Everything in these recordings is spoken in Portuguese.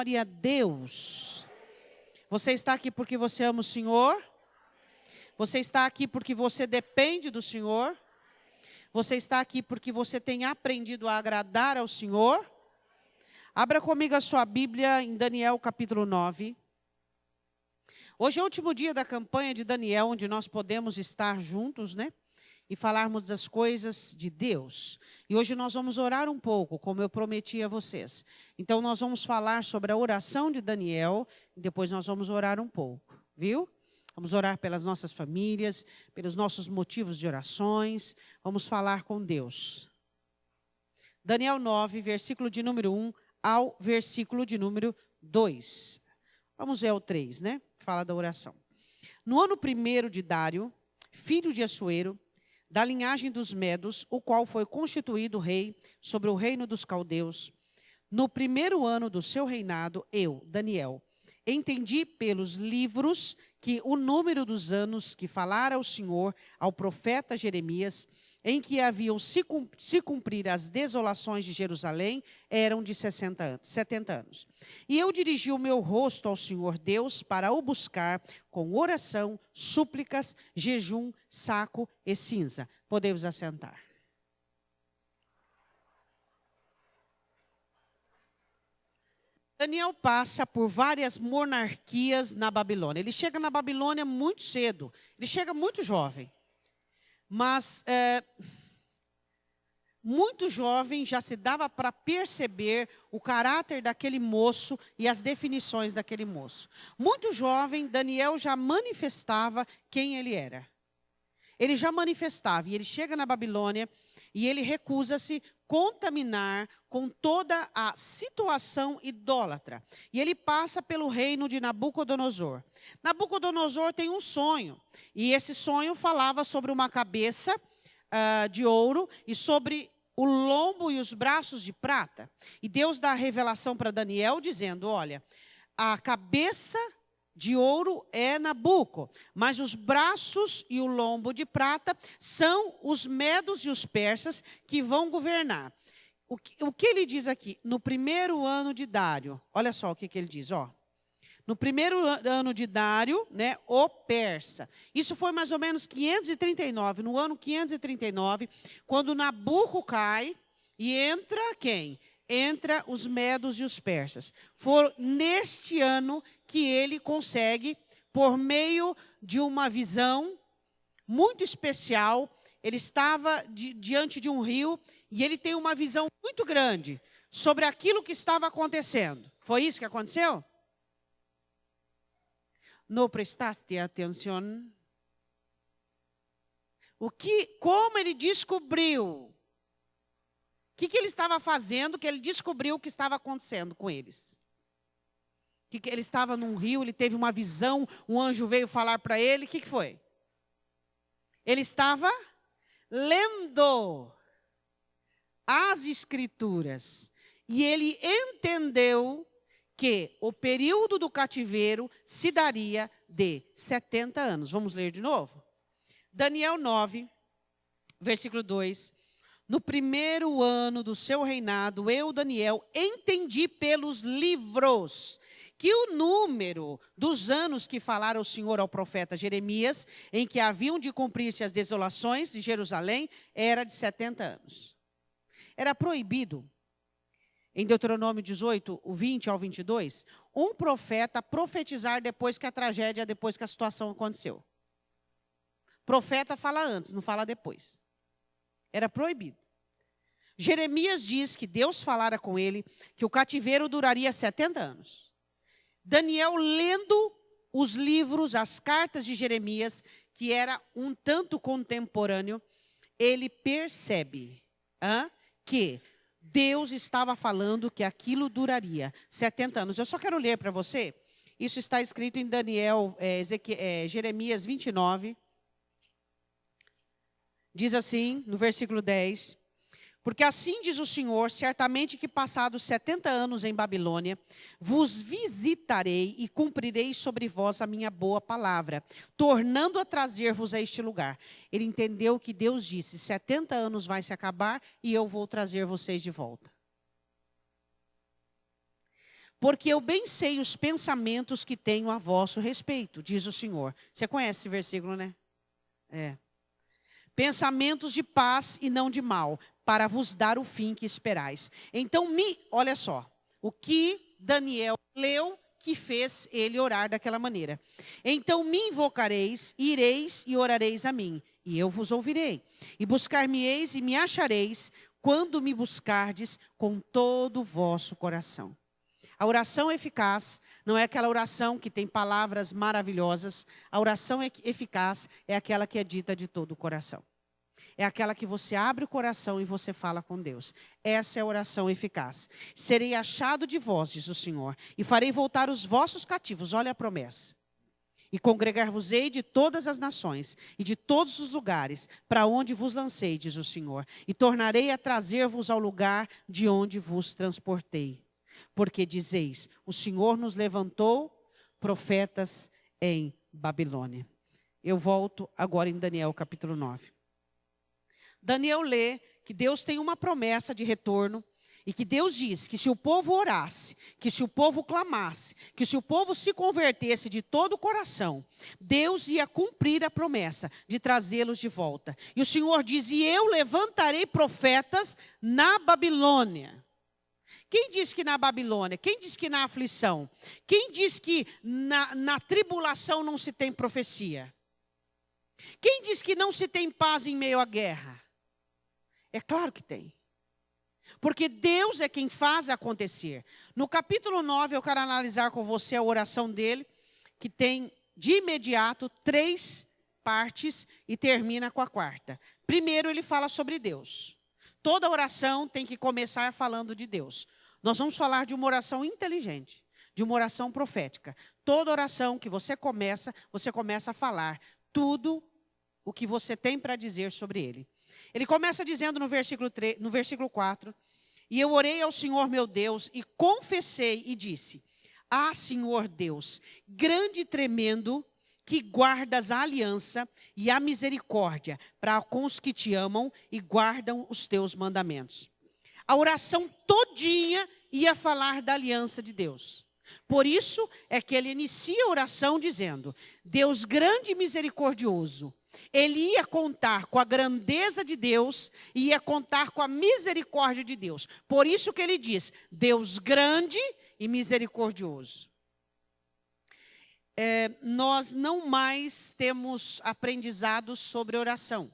Glória a Deus. Você está aqui porque você ama o Senhor? Você está aqui porque você depende do Senhor? Você está aqui porque você tem aprendido a agradar ao Senhor? Abra comigo a sua Bíblia em Daniel capítulo 9. Hoje é o último dia da campanha de Daniel, onde nós podemos estar juntos, né? E falarmos das coisas de Deus. E hoje nós vamos orar um pouco, como eu prometi a vocês. Então nós vamos falar sobre a oração de Daniel, e depois nós vamos orar um pouco, viu? Vamos orar pelas nossas famílias, pelos nossos motivos de orações. Vamos falar com Deus. Daniel 9, versículo de número 1 ao versículo de número 2. Vamos ver o 3, né? Fala da oração. No ano 1º de Dário, filho de Assuero, da linhagem dos Medos, o qual foi constituído rei sobre o reino dos caldeus, no 1º ano do seu reinado, eu, Daniel, entendi pelos livros que o número dos anos que falara o Senhor ao profeta Jeremias, em que haviam se cumprir as desolações de Jerusalém, eram de 70 anos. E eu dirigi o meu rosto ao Senhor Deus para o buscar com oração, súplicas, jejum, saco e cinza. Podemos assentar. Daniel passa por várias monarquias na Babilônia. Ele chega na Babilônia muito cedo. Ele chega muito jovem. Mas, muito jovem, já se dava para perceber o caráter daquele moço e as definições daquele moço. Muito jovem, Daniel já manifestava quem ele era. Ele já manifestava, e ele chega na Babilônia e ele recusa-se contaminar com toda a situação idólatra. E ele passa pelo reino de Nabucodonosor. Nabucodonosor tem um sonho, e esse sonho falava sobre uma cabeça de ouro e sobre o lombo e os braços de prata. E Deus dá a revelação para Daniel dizendo, olha, a cabeça de ouro é Nabuco, mas os braços e o lombo de prata são os medos e os persas que vão governar. O que ele diz aqui? No 1º ano de Dário, olha só o que ele diz, ó. No 1º ano de Dário, né, o persa. Isso foi mais ou menos 539, no ano 539, quando Nabuco cai e entra quem? Entra os medos e os persas. Foi neste ano que ele consegue, por meio de uma visão muito especial, ele estava diante de um rio e ele tem uma visão muito grande sobre aquilo que estava acontecendo. Foi isso que aconteceu? Não prestaste atenção? Como ele descobriu? O que ele estava fazendo que ele descobriu o que estava acontecendo com eles? Que ele estava num rio, ele teve uma visão, um anjo veio falar para ele, o que foi? Ele estava lendo as Escrituras. E ele entendeu que o período do cativeiro se daria de 70 anos. Vamos ler de novo? Daniel 9, versículo 2. No 1º ano do seu reinado, eu, Daniel, entendi pelos livros que o número dos anos que falara o Senhor ao profeta Jeremias, em que haviam de cumprir-se as desolações de Jerusalém, era de 70 anos. Era proibido, em Deuteronômio 18, o 20 ao 22, um profeta profetizar depois que a situação aconteceu. Profeta fala antes, não fala depois. Era proibido. Jeremias diz que Deus falara com ele que o cativeiro duraria 70 anos. Daniel, lendo os livros, as cartas de Jeremias, que era um tanto contemporâneo, ele percebe que Deus estava falando que aquilo duraria 70 anos. Eu só quero ler para você. Isso está escrito em Jeremias 29. Diz assim, no versículo 10. Porque assim diz o Senhor, certamente que passados 70 anos em Babilônia, vos visitarei e cumprirei sobre vós a minha boa palavra, tornando a trazer-vos a este lugar. Ele entendeu que Deus disse, 70 anos vai se acabar e eu vou trazer vocês de volta. Porque eu bem sei os pensamentos que tenho a vosso respeito, diz o Senhor. Você conhece esse versículo, né? Pensamentos de paz e não de mal, para vos dar o fim que esperais. Então, olha só, o que Daniel leu que fez ele orar daquela maneira. Então me invocareis, ireis e orareis a mim, e eu vos ouvirei. E buscar-me-eis e me achareis, quando me buscardes com todo o vosso coração. A oração eficaz não é aquela oração que tem palavras maravilhosas. A oração eficaz é aquela que é dita de todo o coração. É aquela que você abre o coração e você fala com Deus. Essa é a oração eficaz. Serei achado de vós, diz o Senhor, e farei voltar os vossos cativos. Olha a promessa. E congregar-vos-ei de todas as nações e de todos os lugares para onde vos lancei, diz o Senhor. E tornarei a trazer-vos ao lugar de onde vos transportei. Porque dizeis, o Senhor nos levantou profetas em Babilônia. Eu volto agora em Daniel capítulo 9. Daniel lê que Deus tem uma promessa de retorno e que Deus diz que se o povo orasse, que se o povo clamasse, que se o povo se convertesse de todo o coração, Deus ia cumprir a promessa de trazê-los de volta. E o Senhor diz, e eu levantarei profetas na Babilônia. Quem diz que na Babilônia? Quem diz que na aflição? Quem diz que na tribulação não se tem profecia? Quem diz que não se tem paz em meio à guerra? É claro que tem. Porque Deus é quem faz acontecer. No capítulo 9, eu quero analisar com você a oração dele, que tem de imediato 3 partes e termina com a 4ª. Primeiro, ele fala sobre Deus. Toda oração tem que começar falando de Deus. Nós vamos falar de uma oração inteligente, de uma oração profética. Toda oração que você começa a falar tudo o que você tem para dizer sobre ele. Ele começa dizendo no versículo 4, e eu orei ao Senhor meu Deus e confessei e disse, ah, Senhor Deus, grande e tremendo, que guardas a aliança e a misericórdia para com os que te amam e guardam os teus mandamentos. A oração todinha ia falar da aliança de Deus. Por isso é que ele inicia a oração dizendo, Deus grande e misericordioso. Ele ia contar com a grandeza de Deus e ia contar com a misericórdia de Deus. Por isso que ele diz, Deus grande e misericordioso. Nós não mais temos aprendizados sobre oração.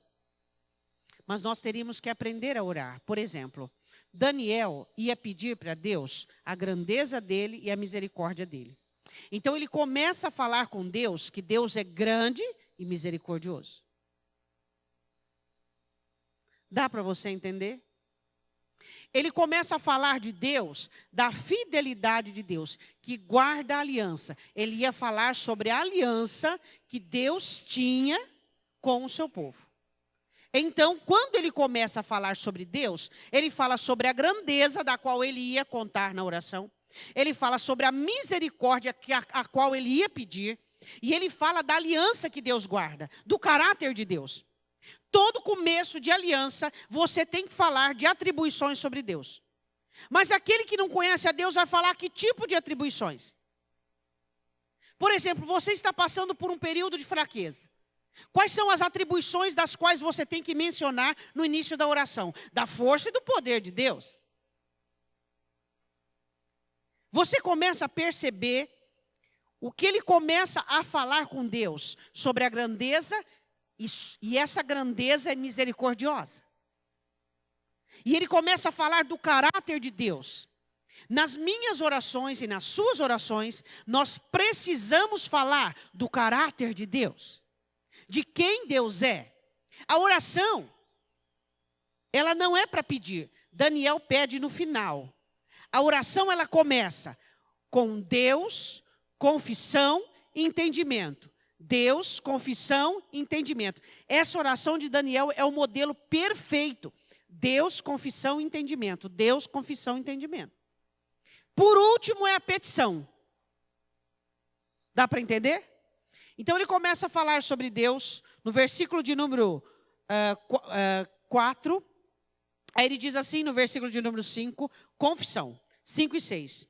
Mas nós teríamos que aprender a orar. Por exemplo, Daniel ia pedir para Deus a grandeza dele e a misericórdia dele. Então ele começa a falar com Deus que Deus é grande e misericordioso. Dá para você entender? Ele começa a falar de Deus, da fidelidade de Deus, que guarda a aliança. Ele ia falar sobre a aliança que Deus tinha com o seu povo. Então, quando ele começa a falar sobre Deus, ele fala sobre a grandeza da qual ele ia contar na oração. Ele fala sobre a misericórdia a qual ele ia pedir. E ele fala da aliança que Deus guarda, do caráter de Deus. Todo começo de aliança, você tem que falar de atribuições sobre Deus. Mas aquele que não conhece a Deus vai falar que tipo de atribuições? Por exemplo, você está passando por um período de fraqueza. Quais são as atribuições das quais você tem que mencionar no início da oração? Da força e do poder de Deus. Você começa a perceber o que ele começa a falar com Deus sobre a grandeza, e essa grandeza é misericordiosa. E ele começa a falar do caráter de Deus. Nas minhas orações e nas suas orações, nós precisamos falar do caráter de Deus. De quem Deus é. A oração, ela não é para pedir. Daniel pede no final. A oração, ela começa com Deus, confissão e entendimento. Deus, confissão e entendimento. Essa oração de Daniel é o modelo perfeito. Deus, confissão e entendimento. Deus, confissão e entendimento. Por último é a petição. Dá para entender? Então ele começa a falar sobre Deus no versículo de número 4. Aí ele diz assim no versículo de número 5, confissão. 5 e 6.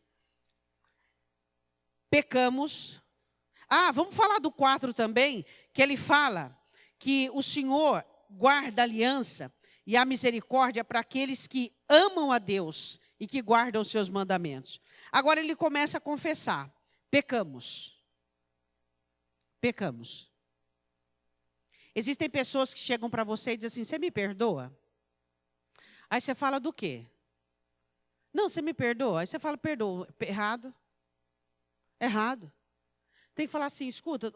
pecamos. Vamos falar do 4 também, que ele fala que o Senhor guarda a aliança e a misericórdia para aqueles que amam a Deus e que guardam os seus mandamentos. Agora ele começa a confessar: pecamos. Pecamos. Existem pessoas que chegam para você e dizem assim: você me perdoa? Aí você fala do quê? Não, você me perdoa? Aí você fala: perdoa. Errado. Errado. Tem que falar assim: escuta,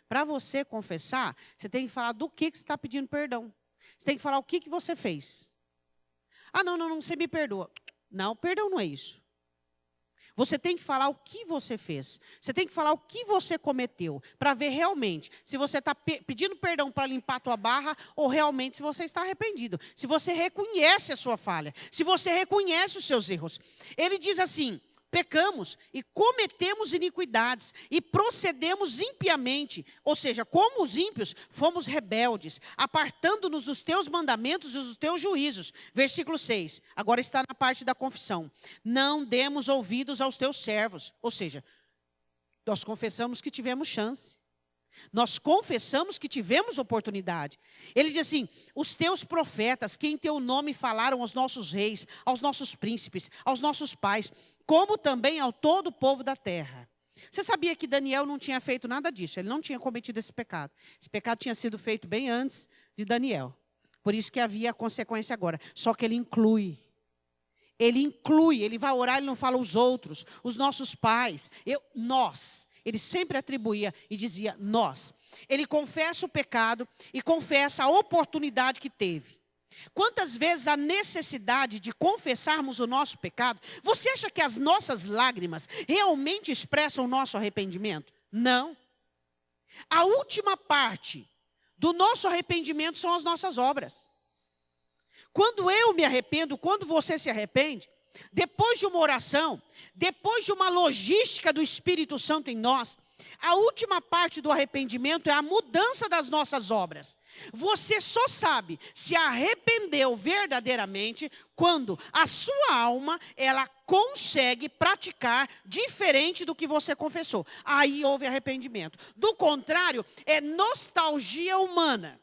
para você confessar, você tem que falar do que você está pedindo perdão. Você tem que falar o que você fez. Não, você me perdoa. Não, perdão não é isso. Você tem que falar o que você fez. Você tem que falar o que você cometeu, para ver realmente se você está pedindo perdão para limpar a tua barra, ou realmente se você está arrependido. Se você reconhece a sua falha, se você reconhece os seus erros. Ele diz assim: pecamos e cometemos iniquidades e procedemos impiamente. Ou seja, como os ímpios, fomos rebeldes, apartando-nos dos teus mandamentos e dos teus juízos. Versículo 6, agora está na parte da confissão. Não demos ouvidos aos teus servos. Ou seja, nós confessamos que tivemos chance. Nós confessamos que tivemos oportunidade. Ele diz assim: os teus profetas, que em teu nome falaram aos nossos reis, aos nossos príncipes, aos nossos pais, como também ao todo o povo da terra. Você sabia que Daniel não tinha feito nada disso? Ele não tinha cometido esse pecado. Esse pecado tinha sido feito bem antes de Daniel. Por isso que havia a consequência agora. Só que ele inclui. Ele vai orar, ele não fala os outros, os nossos pais, nós. Ele sempre atribuía e dizia nós. Ele confessa o pecado e confessa a oportunidade que teve. Quantas vezes a necessidade de confessarmos o nosso pecado, você acha que as nossas lágrimas realmente expressam o nosso arrependimento? Não. A última parte do nosso arrependimento são as nossas obras. Quando eu me arrependo, quando você se arrepende, depois de uma oração, depois de uma logística do Espírito Santo em nós, a última parte do arrependimento é a mudança das nossas obras. Você só sabe se arrependeu verdadeiramente quando a sua alma, ela consegue praticar diferente do que você confessou. Aí houve arrependimento. Do contrário, é nostalgia humana,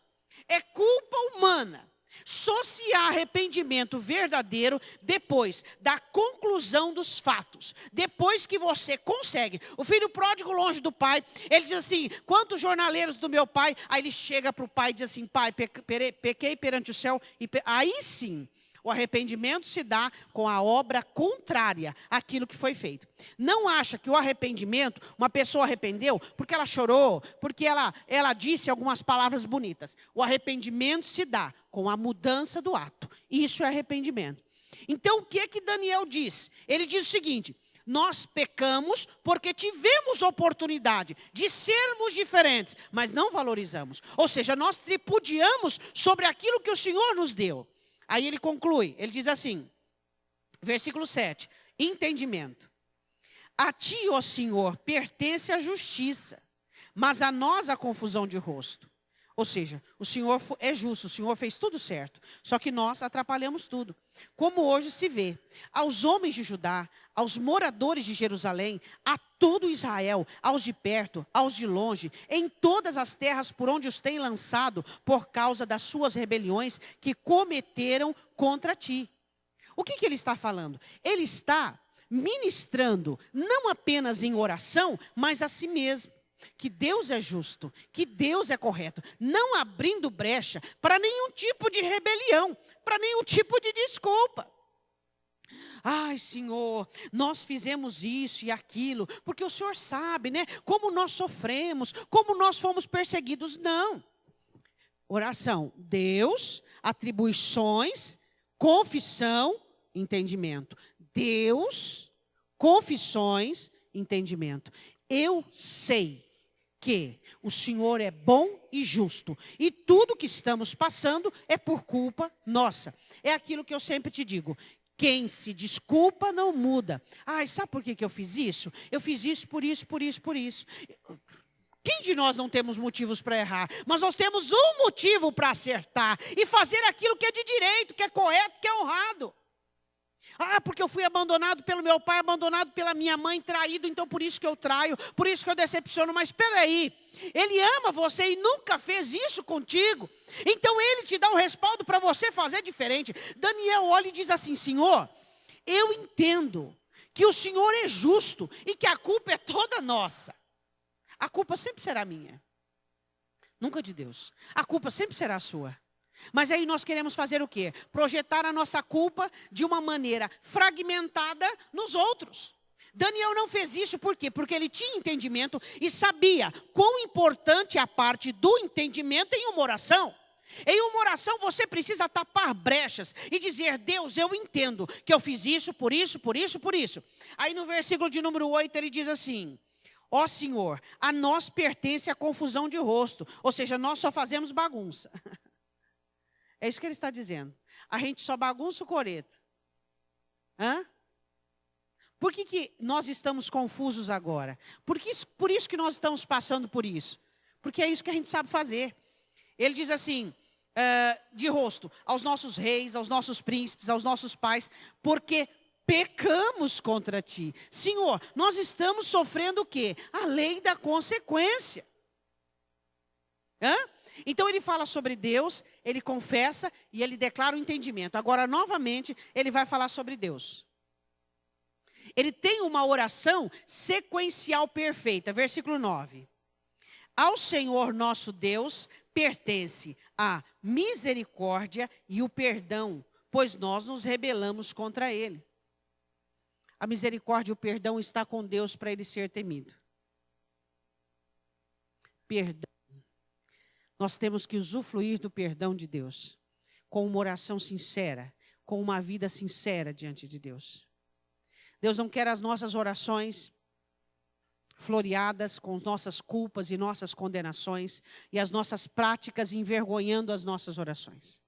é culpa humana. Só se há arrependimento verdadeiro depois da conclusão dos fatos. Depois que você consegue. O filho pródigo longe do pai, ele diz assim: quantos jornaleiros do meu pai? Aí ele chega para o pai e diz assim: pai, pequei perante o céu. Aí sim, o arrependimento se dá com a obra contrária àquilo que foi feito. Não acha que o arrependimento, uma pessoa arrependeu porque ela chorou, porque ela disse algumas palavras bonitas. O arrependimento se dá com a mudança do ato. Isso é arrependimento. Então, o que Daniel diz? Ele diz o seguinte: nós pecamos porque tivemos oportunidade de sermos diferentes, mas não valorizamos. Ou seja, nós tripudiamos sobre aquilo que o Senhor nos deu. Aí ele conclui, ele diz assim, versículo 7, entendimento. A ti, ó Senhor, pertence a justiça, mas a nós a confusão de rosto. Ou seja, o Senhor é justo, o Senhor fez tudo certo, só que nós atrapalhamos tudo. Como hoje se vê, aos homens de Judá, aos moradores de Jerusalém, a todo Israel, aos de perto, aos de longe, em todas as terras por onde os tem lançado, por causa das suas rebeliões que cometeram contra ti. O que ele está falando? Ele está ministrando, não apenas em oração, mas a si mesmo. Que Deus é justo, que Deus é correto, não abrindo brecha para nenhum tipo de rebelião, para nenhum tipo de desculpa. Ai, Senhor, nós fizemos isso e aquilo, porque o Senhor sabe, né, como nós sofremos, como nós fomos perseguidos. Não. Oração, Deus, atribuições, confissão, entendimento. Deus, confissões, entendimento. Eu sei que o Senhor é bom e justo. E tudo que estamos passando é por culpa nossa. É aquilo que eu sempre te digo. Quem se desculpa não muda. Ai, sabe por que eu fiz isso? Eu fiz isso por isso, por isso, por isso. Quem de nós não temos motivos para errar? Mas nós temos um motivo para acertar. E fazer aquilo que é de direito, que é correto, que é honrado. Ah, porque eu fui abandonado pelo meu pai, abandonado pela minha mãe, traído, então por isso que eu traio, por isso que eu decepciono. Mas espera aí, Ele ama você e nunca fez isso contigo. Então Ele te dá um respaldo para você fazer diferente. Daniel olha e diz assim: Senhor, eu entendo que o Senhor é justo e que a culpa é toda nossa. A culpa sempre será minha, nunca de Deus. A culpa sempre será sua. Mas aí nós queremos fazer o quê? Projetar a nossa culpa de uma maneira fragmentada nos outros. Daniel não fez isso por quê? Porque ele tinha entendimento e sabia quão importante é a parte do entendimento em uma oração. Em uma oração você precisa tapar brechas e dizer: Deus, eu entendo que eu fiz isso, por isso, por isso, por isso. Aí no versículo de número 8 ele diz assim: ó Senhor, a nós pertence a confusão de rosto, ou seja, nós só fazemos bagunça. É isso que ele está dizendo. A gente só bagunça o coreto. Hã? Por que nós estamos confusos agora? Por isso que nós estamos passando por isso. Porque é isso que a gente sabe fazer. Ele diz assim, de rosto, aos nossos reis, aos nossos príncipes, aos nossos pais, porque pecamos contra ti. Senhor, nós estamos sofrendo o quê? A lei da consequência. Hã? Então ele fala sobre Deus, ele confessa e ele declara o entendimento. Agora, novamente, ele vai falar sobre Deus. Ele tem uma oração sequencial perfeita. Versículo 9. Ao Senhor nosso Deus pertence a misericórdia e o perdão, pois nós nos rebelamos contra Ele. A misericórdia e o perdão está com Deus para Ele ser temido. Perdão. Nós temos que usufruir do perdão de Deus, com uma oração sincera, com uma vida sincera diante de Deus. Deus não quer as nossas orações floreadas com nossas culpas e nossas condenações e as nossas práticas envergonhando as nossas orações.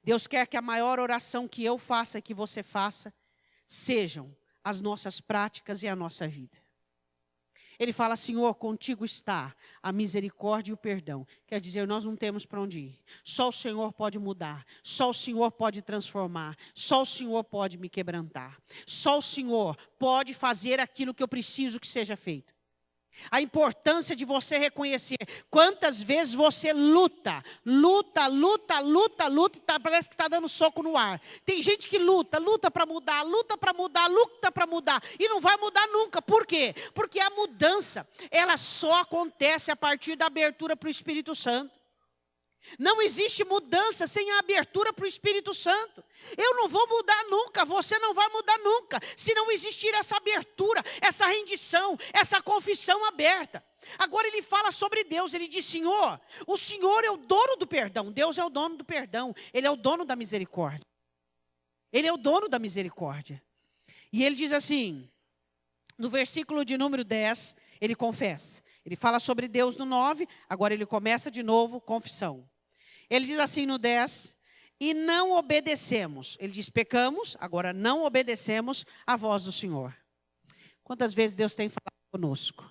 Deus quer que a maior oração que eu faça e que você faça sejam as nossas práticas e a nossa vida. Ele fala: Senhor, contigo está a misericórdia e o perdão. Quer dizer, nós não temos para onde ir. Só o Senhor pode mudar. Só o Senhor pode transformar. Só o Senhor pode me quebrantar. Só o Senhor pode fazer aquilo que eu preciso que seja feito. A importância de você reconhecer quantas vezes você luta, e parece que está dando soco no ar. Tem gente que luta para mudar, e não vai mudar nunca. Por quê? Porque a mudança, ela só acontece a partir da abertura para o Espírito Santo. Não existe mudança sem a abertura para o Espírito Santo. Eu não vou mudar nunca, você não vai mudar nunca, se não existir essa abertura, essa rendição, essa confissão aberta. Agora ele fala sobre Deus, ele diz: Senhor, o Senhor é o dono do perdão. Deus é o dono do perdão, Ele é o dono da misericórdia. Ele é o dono da misericórdia. E ele diz assim, no versículo de número 10, ele confessa. Ele fala sobre Deus no 9, agora ele começa de novo, confissão. Ele diz assim no 10, e não obedecemos. Ele diz: pecamos, agora não obedecemos à voz do Senhor. Quantas vezes Deus tem falado conosco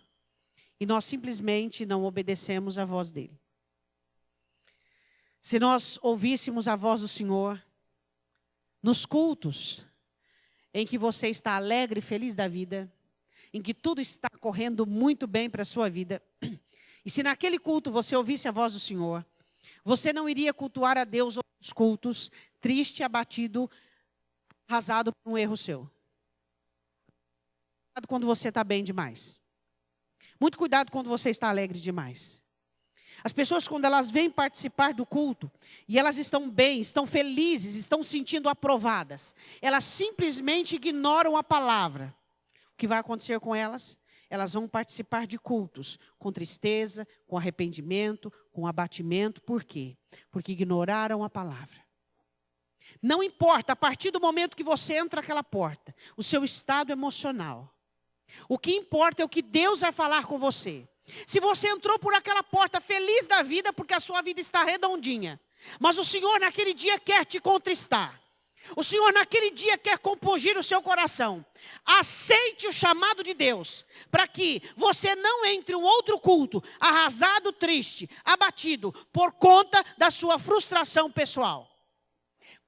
e nós simplesmente não obedecemos à voz dele? Se nós ouvíssemos a voz do Senhor nos cultos em que você está alegre e feliz da vida, em que tudo está correndo muito bem para a sua vida, e se naquele culto você ouvisse a voz do Senhor, você não iria cultuar a Deus outros cultos, triste, abatido, arrasado por um erro seu. Cuidado quando você está bem demais. Muito cuidado quando você está alegre demais. As pessoas, quando elas vêm participar do culto, e elas estão bem, estão felizes, estão se sentindo aprovadas, elas simplesmente ignoram a palavra. O que vai acontecer com elas? Elas vão participar de cultos com tristeza, com arrependimento, com abatimento. Por quê? Porque ignoraram a palavra. Não importa, a partir do momento que você entra naquela porta, o seu estado emocional. O que importa é o que Deus vai falar com você. Se você entrou por aquela porta feliz da vida, porque a sua vida está redondinha, mas o Senhor naquele dia quer te contristar. O Senhor naquele dia quer compungir o seu coração. Aceite o chamado de Deus, para que você não entre em um outro culto, arrasado, triste, abatido, por conta da sua frustração pessoal.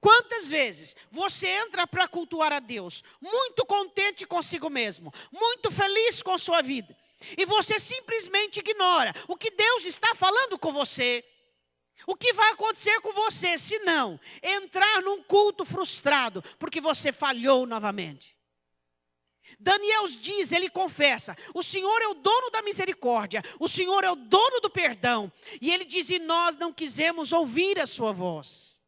Quantas vezes você entra para cultuar a Deus, muito contente consigo mesmo, muito feliz com sua vida, e você simplesmente ignora o que Deus está falando com você? O que vai acontecer com você se não entrar num culto frustrado, porque você falhou novamente? Daniel diz, ele confessa, o Senhor é o dono da misericórdia, o Senhor é o dono do perdão. E ele diz, e nós não quisemos ouvir a sua voz.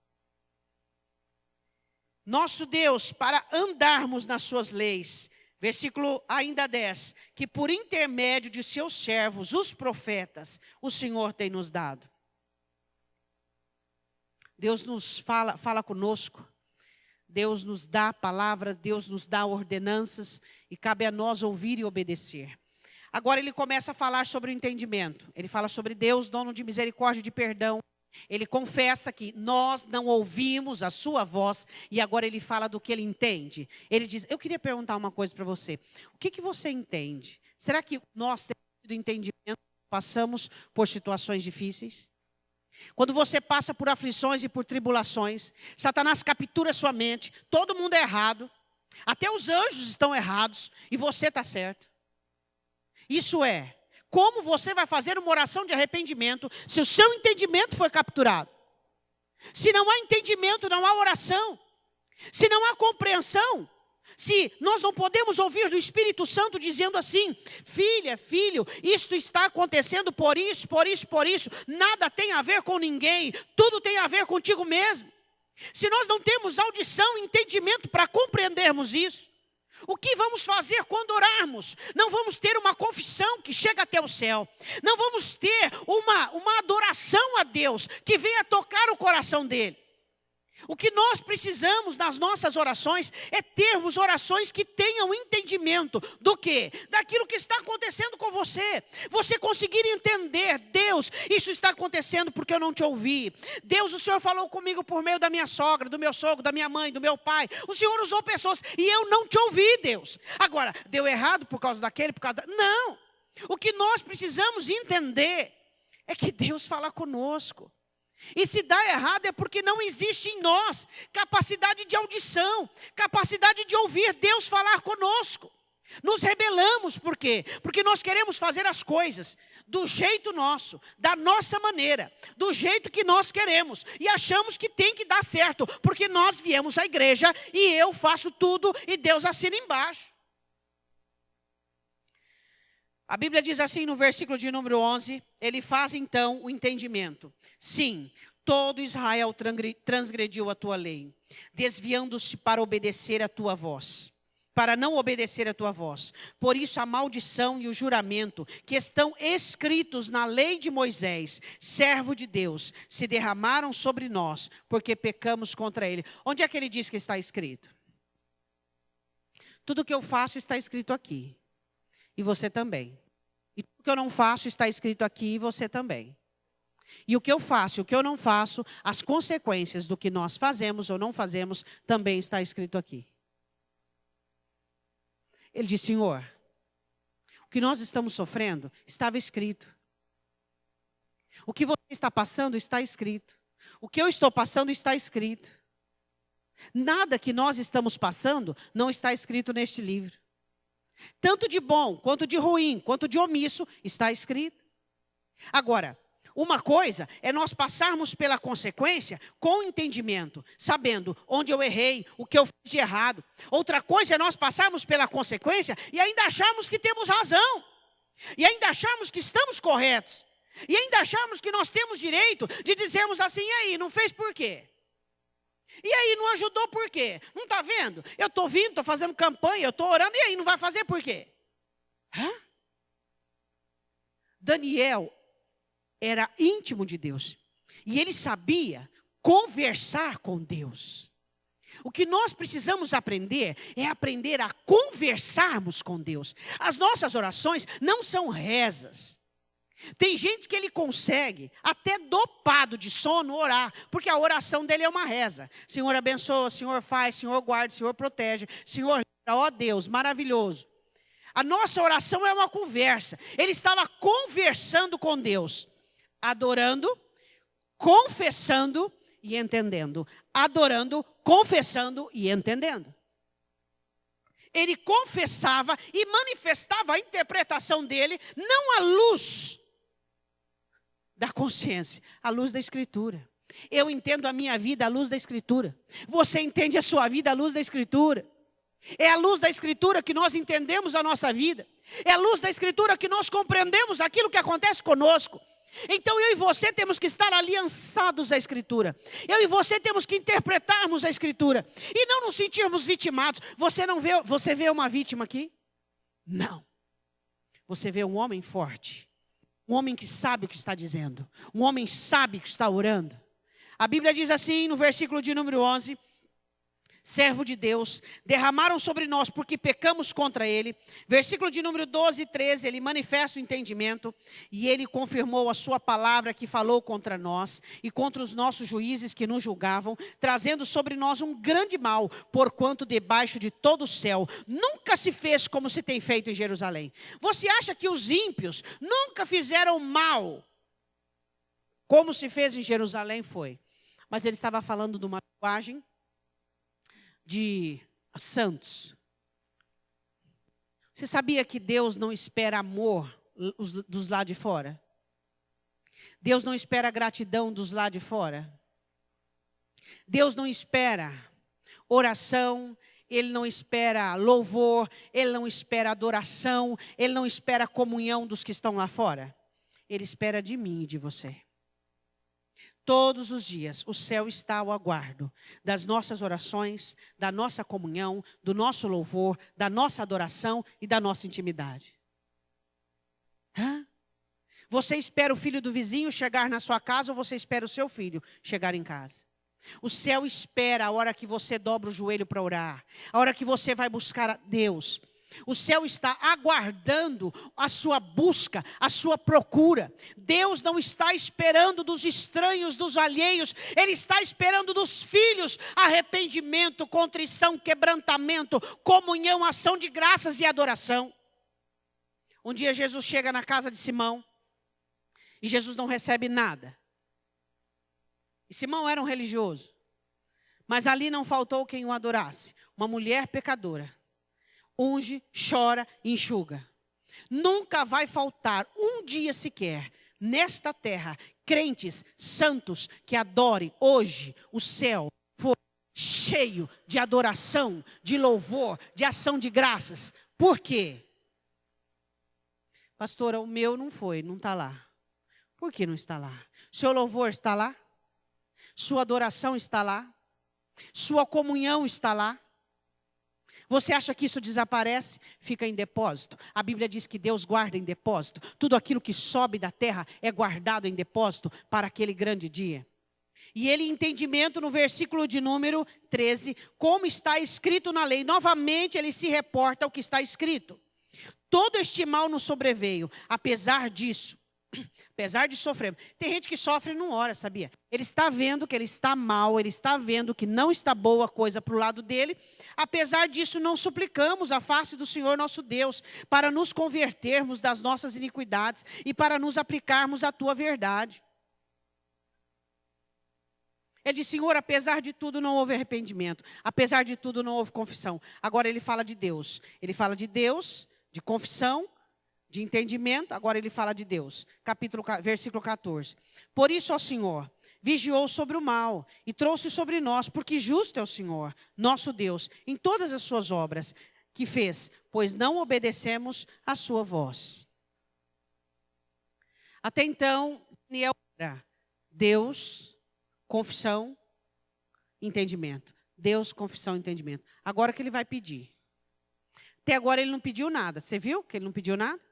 Nosso Deus, para andarmos nas suas leis, versículo ainda 10, que por intermédio de seus servos, os profetas, o Senhor tem nos dado. Deus nos fala conosco. Deus nos dá palavras, Deus nos dá ordenanças, e cabe a nós ouvir e obedecer. Agora ele começa a falar sobre o entendimento. Ele fala sobre Deus, dono de misericórdia e de perdão. Ele confessa que nós não ouvimos a sua voz, e agora ele fala do que ele entende. Ele diz, eu queria perguntar uma coisa para você. O que você entende? Será que nós temos tido entendimento, passamos por situações difíceis? Quando você passa por aflições e por tribulações, Satanás captura sua mente, todo mundo é errado, até os anjos estão errados, e você está certo. Isso é, como você vai fazer uma oração de arrependimento, se o seu entendimento foi capturado? Se não há entendimento, não há oração. Se não há compreensão, se nós não podemos ouvir do Espírito Santo dizendo assim, filha, filho, isto está acontecendo por isso, por isso, por isso, nada tem a ver com ninguém, tudo tem a ver contigo mesmo. Se nós não temos audição e entendimento para compreendermos isso, o que vamos fazer quando orarmos? Não vamos ter uma confissão que chega até o céu, não vamos ter uma adoração a Deus que venha tocar o coração dele. O que nós precisamos nas nossas orações é termos orações que tenham entendimento do quê? Daquilo que está acontecendo com você. Você conseguir entender, Deus, isso está acontecendo porque eu não te ouvi. Deus, o Senhor falou comigo por meio da minha sogra, do meu sogro, da minha mãe, do meu pai. O Senhor usou pessoas e eu não te ouvi, Deus. Agora, deu errado por causa daquele, por causa da... Não. O que nós precisamos entender é que Deus fala conosco. E se dá errado é porque não existe em nós capacidade de audição, capacidade de ouvir Deus falar conosco. Nos rebelamos, por quê? Porque nós queremos fazer as coisas do jeito nosso, da nossa maneira, do jeito que nós queremos. E achamos que tem que dar certo, porque nós viemos à igreja e eu faço tudo e Deus assina embaixo. A Bíblia diz assim no versículo de número 11, ele faz então o entendimento. Sim, todo Israel transgrediu a tua lei, desviando-se para obedecer a tua voz, para não obedecer a tua voz. Por isso a maldição e o juramento que estão escritos na lei de Moisés, servo de Deus, se derramaram sobre nós, porque pecamos contra ele. Onde é que ele diz que está escrito? Tudo que eu faço está escrito aqui. E você também. E o que eu não faço está escrito aqui e você também. E o que eu faço e o que eu não faço, as consequências do que nós fazemos ou não fazemos, também está escrito aqui. Ele diz, Senhor, o que nós estamos sofrendo estava escrito. O que você está passando está escrito. O que eu estou passando está escrito. Nada que nós estamos passando não está escrito neste livro. Tanto de bom, quanto de ruim, quanto de omisso, está escrito. Agora, uma coisa é nós passarmos pela consequência com entendimento, sabendo onde eu errei, o que eu fiz de errado. Outra coisa é nós passarmos pela consequência e ainda acharmos que temos razão. E ainda acharmos que estamos corretos. E ainda acharmos que nós temos direito de dizermos assim, e aí, não fez por quê? E aí, não ajudou por quê? Não está vendo? Eu estou vindo, estou fazendo campanha, eu estou orando, e aí, não vai fazer por quê? Daniel era íntimo de Deus. E ele sabia conversar com Deus. O que nós precisamos aprender é aprender a conversarmos com Deus. As nossas orações não são rezas. Tem gente que ele consegue, até dopado de sono, orar, porque a oração dele é uma reza. Senhor abençoa, Senhor faz, Senhor guarda, Senhor protege, Senhor, ó Deus, maravilhoso. A nossa oração é uma conversa. Ele estava conversando com Deus, adorando, confessando e entendendo. Adorando, confessando e entendendo. Ele confessava e manifestava a interpretação dele, não à luz da consciência, à luz da Escritura. Eu entendo a minha vida à luz da Escritura. Você entende a sua vida à luz da Escritura. É à luz da Escritura que nós entendemos a nossa vida. É à luz da Escritura que nós compreendemos aquilo que acontece conosco. Então eu e você temos que estar aliançados à Escritura. Eu e você temos que interpretarmos a Escritura. E não nos sentirmos vitimados. Você vê uma vítima aqui? Não. Você vê um homem forte. Um homem que sabe o que está dizendo. Um homem sabe que está orando. A Bíblia diz assim no versículo de número 11. Servo de Deus, derramaram sobre nós porque pecamos contra ele. Versículo de número 12 e 13, ele manifesta o entendimento. E ele confirmou a sua palavra que falou contra nós e contra os nossos juízes que nos julgavam, trazendo sobre nós um grande mal, porquanto debaixo de todo o céu nunca se fez como se tem feito em Jerusalém. Você acha que os ímpios nunca fizeram mal como se fez em Jerusalém? Foi. Mas ele estava falando de uma linguagem de santos. Você sabia que Deus não espera amor dos lá de fora? Deus não espera gratidão dos lá de fora? Deus não espera oração, Ele não espera louvor, Ele não espera adoração, Ele não espera comunhão dos que estão lá fora. Ele espera de mim e de você. Todos os dias o céu está ao aguardo das nossas orações, da nossa comunhão, do nosso louvor, da nossa adoração e da nossa intimidade. Você espera o filho do vizinho chegar na sua casa ou você espera o seu filho chegar em casa? O céu espera a hora que você dobra o joelho para orar, a hora que você vai buscar a Deus. O céu está aguardando a sua busca, a sua procura. Deus não está esperando dos estranhos, dos alheios. Ele está esperando dos filhos arrependimento, contrição, quebrantamento, comunhão, ação de graças e adoração. Um dia Jesus chega na casa de Simão e Jesus não recebe nada. E Simão era um religioso, mas ali não faltou quem o adorasse. Uma mulher pecadora. Unge, chora e enxuga. Nunca vai faltar um dia sequer nesta terra crentes santos que adorem. Hoje o céu foi cheio de adoração, de louvor, de ação de graças. Por quê? Pastora, o meu não foi, não está lá. Por que não está lá? Seu louvor está lá? Sua adoração está lá? Sua comunhão está lá? Você acha que isso desaparece? Fica em depósito. A Bíblia diz que Deus guarda em depósito. Tudo aquilo que sobe da terra é guardado em depósito para aquele grande dia. E ele, entendimento no versículo de número 13, como está escrito na lei. Novamente ele se reporta ao que está escrito. Todo este mal nos sobreveio, apesar disso. Apesar de sofrer. Tem gente que sofre e não ora, sabia? Ele está vendo que ele está mal, ele está vendo que não está boa a coisa para o lado dele. Apesar disso, não suplicamos a face do Senhor nosso Deus para nos convertermos das nossas iniquidades e para nos aplicarmos à tua verdade. Ele diz, Senhor, apesar de tudo não houve arrependimento. Apesar de tudo não houve confissão. Agora ele fala de Deus. Ele fala de Deus, de confissão, de entendimento, agora ele fala de Deus. Versículo 14. Por isso, ó Senhor, vigiou sobre o mal e trouxe sobre nós, porque justo é o Senhor, nosso Deus, em todas as suas obras que fez, pois não obedecemos a sua voz. Até então, Daniel era Deus, confissão, entendimento. Deus, confissão, entendimento. Agora que ele vai pedir. Até agora ele não pediu nada. Você viu que ele não pediu nada?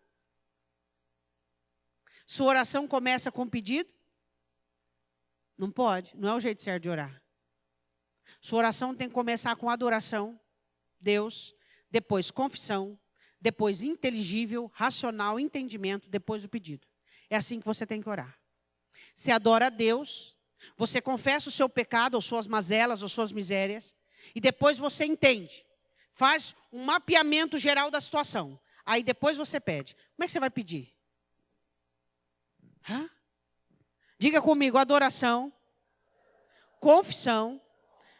Sua oração começa com pedido? Não pode, não é o jeito certo de orar. Sua oração tem que começar com adoração, Deus, depois confissão, depois inteligível, racional, entendimento, depois o pedido. É assim que você tem que orar. Você adora a Deus, você confessa o seu pecado, ou suas mazelas, ou suas misérias, e depois você entende. Faz um mapeamento geral da situação. Aí depois você pede. Como é que você vai pedir? Diga comigo, adoração, confissão,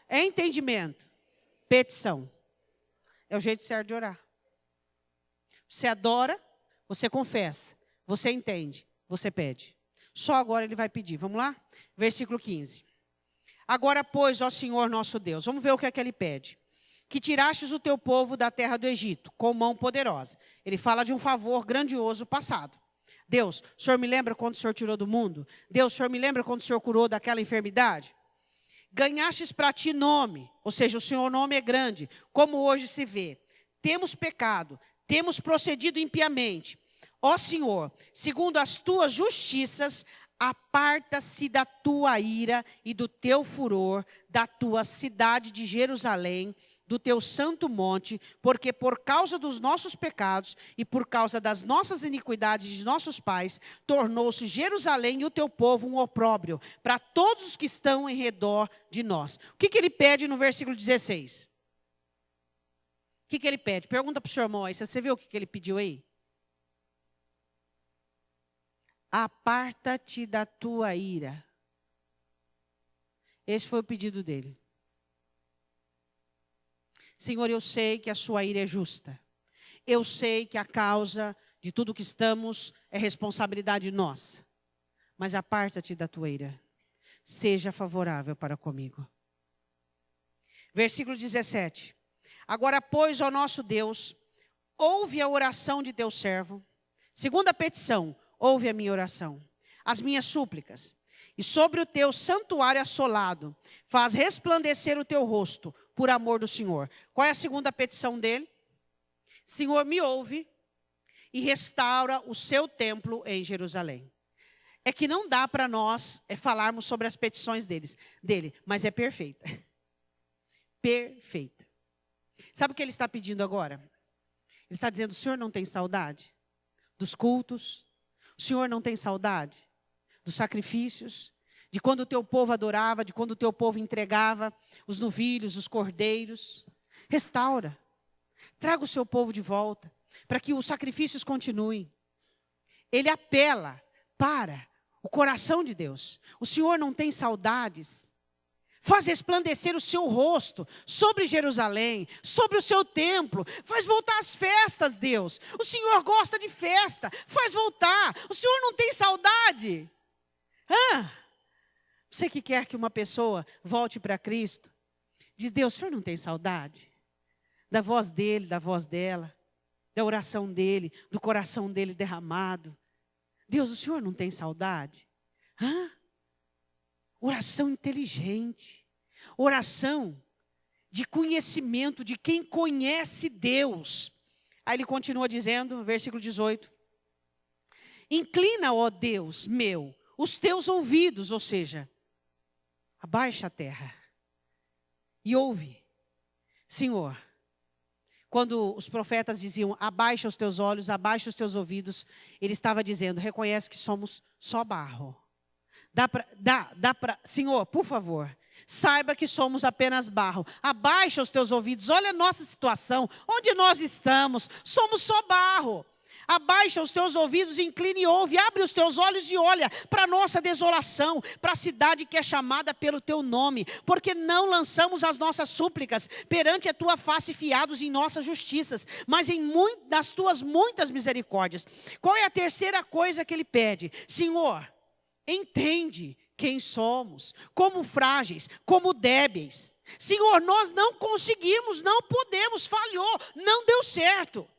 entendimento, petição. É o jeito certo de orar. Você adora, você confessa, você entende, você pede. Só agora ele vai pedir. Vamos lá? Versículo 15. Agora, pois, ó Senhor nosso Deus, vamos ver o que é que ele pede. Que tirastes o teu povo da terra do Egito, com mão poderosa. Ele fala de um favor grandioso passado. Deus, o Senhor me lembra quando o Senhor tirou do mundo? Deus, o Senhor me lembra quando o Senhor curou daquela enfermidade? Ganhastes para ti nome, ou seja, o Senhor nome é grande, como hoje se vê. Temos pecado, temos procedido impiamente. Ó Senhor, segundo as tuas justiças, aparta-se da tua ira e do teu furor, da tua cidade de Jerusalém, do teu santo monte, porque por causa dos nossos pecados e por causa das nossas iniquidades de nossos pais, tornou-se Jerusalém e o teu povo um opróbrio para todos os que estão em redor de nós. O que ele pede no versículo 16? O que ele pede? Pergunta para o seu irmão aí, você viu o que ele pediu aí? Aparta-te da tua ira. Esse foi o pedido dele. Senhor, eu sei que a sua ira é justa. Eu sei que a causa de tudo que estamos é responsabilidade nossa. Mas aparta-te da tua ira. Seja favorável para comigo. Versículo 17. Agora, pois, ó nosso Deus, ouve a oração de teu servo. Segunda petição, ouve a minha oração, as minhas súplicas. E sobre o teu santuário assolado, faz resplandecer o teu rosto, por amor do Senhor. Qual é a segunda petição dele? Senhor, me ouve e restaura o seu templo em Jerusalém. É que não dá para nós falarmos sobre as petições dele, mas é perfeita. Perfeita. Sabe o que ele está pedindo agora? Ele está dizendo, o Senhor não tem saudade dos cultos? O Senhor não tem saudade dos sacrifícios? De quando o teu povo adorava, de quando o teu povo entregava os novilhos, os cordeiros? Restaura. Traga o seu povo de volta, para que os sacrifícios continuem. Ele apela para o coração de Deus. O Senhor não tem saudades? Faz resplandecer o seu rosto sobre Jerusalém, sobre o seu templo. Faz voltar as festas, Deus. O Senhor gosta de festa. Faz voltar. O Senhor não tem saudade? Você que quer que uma pessoa volte para Cristo, diz, Deus, o Senhor não tem saudade? Da voz dele, da voz dela, da oração dele, do coração dele derramado. Deus, o Senhor não tem saudade? Oração inteligente, oração de conhecimento de quem conhece Deus. Aí ele continua dizendo, versículo 18. Inclina, ó Deus meu, os teus ouvidos, ou seja, abaixa a terra e ouve. Senhor, quando os profetas diziam, abaixa os teus olhos, abaixa os teus ouvidos, ele estava dizendo, reconhece que somos só barro. Senhor, por favor, saiba que somos apenas barro. Abaixa os teus ouvidos, olha a nossa situação, onde nós estamos, somos só barro. Abaixa os teus ouvidos, inclina e ouve, abre os teus olhos e olha para a nossa desolação, para a cidade que é chamada pelo teu nome, porque não lançamos as nossas súplicas perante a tua face fiados em nossas justiças, mas das tuas muitas misericórdias. Qual é a terceira coisa que ele pede? Senhor, entende quem somos, como frágeis, como débeis. Senhor, nós não conseguimos, não podemos, falhou, não deu certo.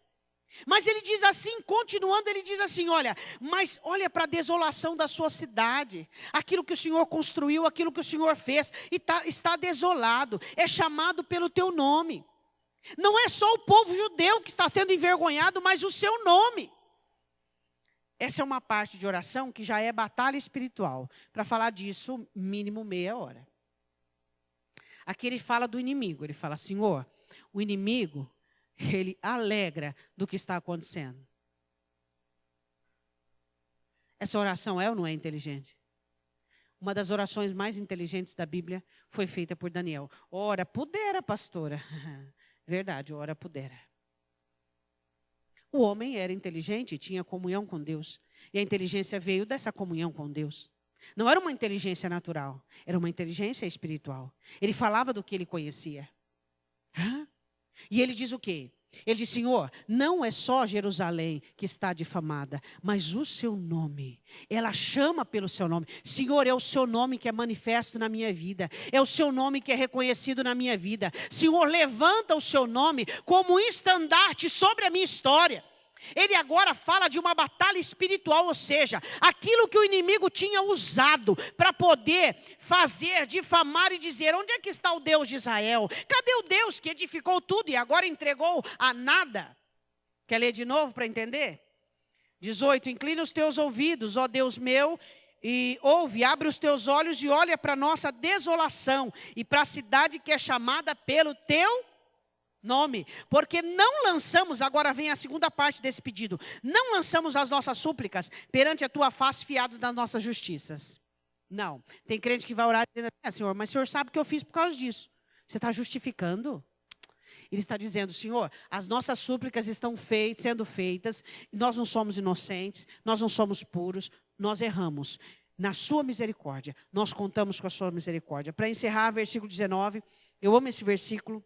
Mas ele diz assim, continuando, ele diz assim, olha para a desolação da sua cidade. Aquilo que o Senhor construiu, aquilo que o Senhor fez, está desolado, é chamado pelo teu nome. Não é só o povo judeu que está sendo envergonhado, mas o seu nome. Essa é uma parte de oração que já é batalha espiritual. Para falar disso, mínimo meia hora. Aqui ele fala do inimigo, ele fala, Senhor, o inimigo, ele alegra do que está acontecendo. Essa oração é ou não é inteligente? Uma das orações mais inteligentes da Bíblia foi feita por Daniel. Ora pudera, pastora. Verdade, ora pudera. O homem era inteligente, tinha comunhão com Deus. E a inteligência veio dessa comunhão com Deus. Não era uma inteligência natural, era uma inteligência espiritual. Ele falava do que ele conhecia. Hã? E ele diz o quê? Ele diz, Senhor, não é só Jerusalém que está difamada, mas o seu nome. Ela chama pelo seu nome. Senhor, é o seu nome que é manifesto na minha vida. É o seu nome que é reconhecido na minha vida. Senhor, levanta o seu nome como um estandarte sobre a minha história. Ele agora fala de uma batalha espiritual, ou seja, aquilo que o inimigo tinha usado para poder fazer, difamar e dizer, onde é que está o Deus de Israel? Cadê o Deus que edificou tudo e agora entregou a nada? Quer ler de novo para entender? 18, inclina os teus ouvidos, ó Deus meu, e ouve, abre os teus olhos e olha para a nossa desolação e para a cidade que é chamada pelo teu nome, porque não lançamos, agora vem a segunda parte desse pedido, não lançamos as nossas súplicas perante a tua face fiados das nossas justiças. Não, tem crente que vai orar dizendo assim, Senhor, mas o Senhor sabe o que eu fiz por causa disso. Você está justificando? Ele está dizendo, Senhor, as nossas súplicas estão sendo feitas, nós não somos inocentes, nós não somos puros, nós erramos. Na sua misericórdia, nós contamos com a sua misericórdia. Para encerrar, versículo 19, eu amo esse versículo.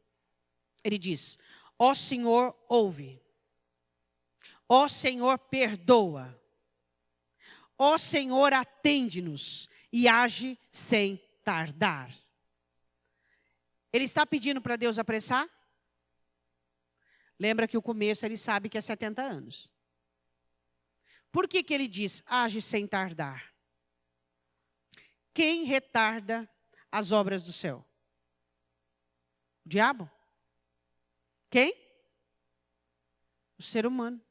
Ele diz, ó Senhor, ouve. Ó Senhor, perdoa. Ó Senhor, atende-nos e age sem tardar. Ele está pedindo para Deus apressar? Lembra que o começo ele sabe que é 70 anos. Por que ele diz, age sem tardar? Quem retarda as obras do céu? O diabo? Quem? O ser humano.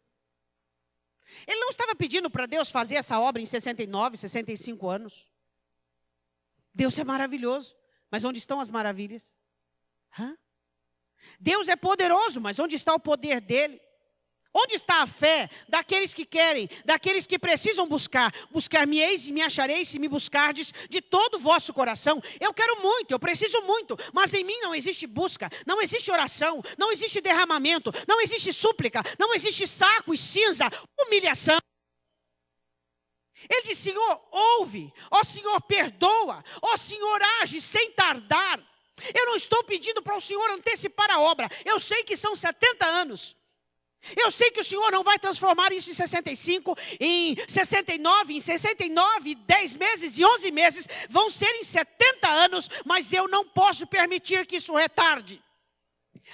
Ele não estava pedindo para Deus fazer essa obra em 69, 65 anos. Deus é maravilhoso, mas onde estão as maravilhas? Hã? Deus é poderoso, mas onde está o poder dele? Onde está a fé daqueles que querem, daqueles que precisam buscar? Buscar-me-eis e me achareis se me buscardes de todo o vosso coração. Eu quero muito, eu preciso muito, mas em mim não existe busca, não existe oração, não existe derramamento, não existe súplica, não existe saco e cinza, humilhação. Ele diz, Senhor, ouve, ó Senhor, perdoa, ó Senhor, age sem tardar. Eu não estou pedindo para o Senhor antecipar a obra, eu sei que são 70 anos. Eu sei que o Senhor não vai transformar isso em 65, em 69, 10 meses e 11 meses, vão ser em 70 anos, mas eu não posso permitir que isso retarde.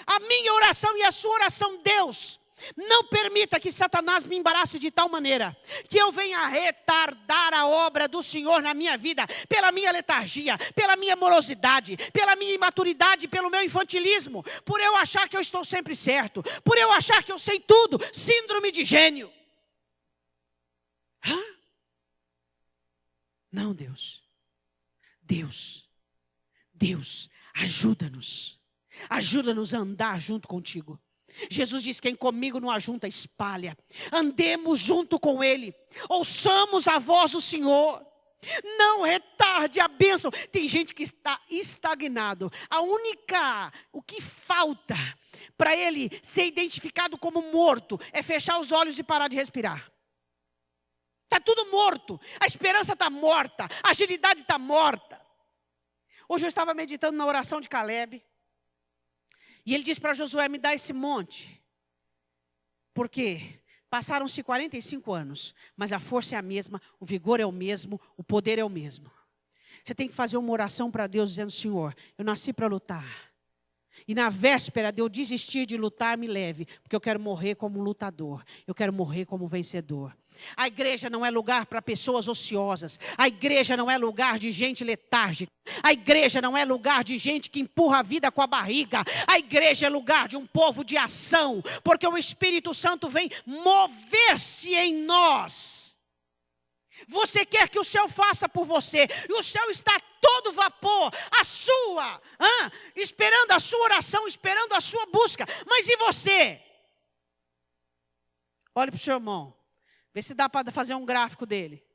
A minha oração e a sua oração, Deus, não permita que Satanás me embarace de tal maneira que eu venha retardar a obra do Senhor na minha vida, pela minha letargia, pela minha morosidade, pela minha imaturidade, pelo meu infantilismo, por eu achar que eu estou sempre certo, por eu achar que eu sei tudo, síndrome de gênio. Hã? Não, Deus, ajuda-nos a andar junto contigo. Jesus diz, quem comigo não ajunta, espalha. Andemos junto com Ele. Ouçamos a voz do Senhor. Não retarde a bênção. Tem gente que está estagnado. O que falta para ele ser identificado como morto é fechar os olhos e parar de respirar. Está tudo morto. A esperança está morta. A agilidade está morta. Hoje eu estava meditando na oração de Caleb. E ele diz para Josué, me dá esse monte. Por quê? Passaram-se 45 anos, mas a força é a mesma, o vigor é o mesmo, o poder é o mesmo. Você tem que fazer uma oração para Deus dizendo, Senhor, eu nasci para lutar. E na véspera de eu desistir de lutar, me leve, porque eu quero morrer como um lutador, eu quero morrer como um vencedor. A igreja não é lugar para pessoas ociosas. A igreja não é lugar de gente letárgica. A igreja não é lugar de gente que empurra a vida com a barriga. A igreja é lugar de um povo de ação, porque o Espírito Santo vem mover-se em nós. Você quer que o céu faça por você, e o céu está todo vapor, esperando a sua oração, esperando a sua busca. Mas e você? Olhe para o seu irmão. Vê se dá para fazer um gráfico dele.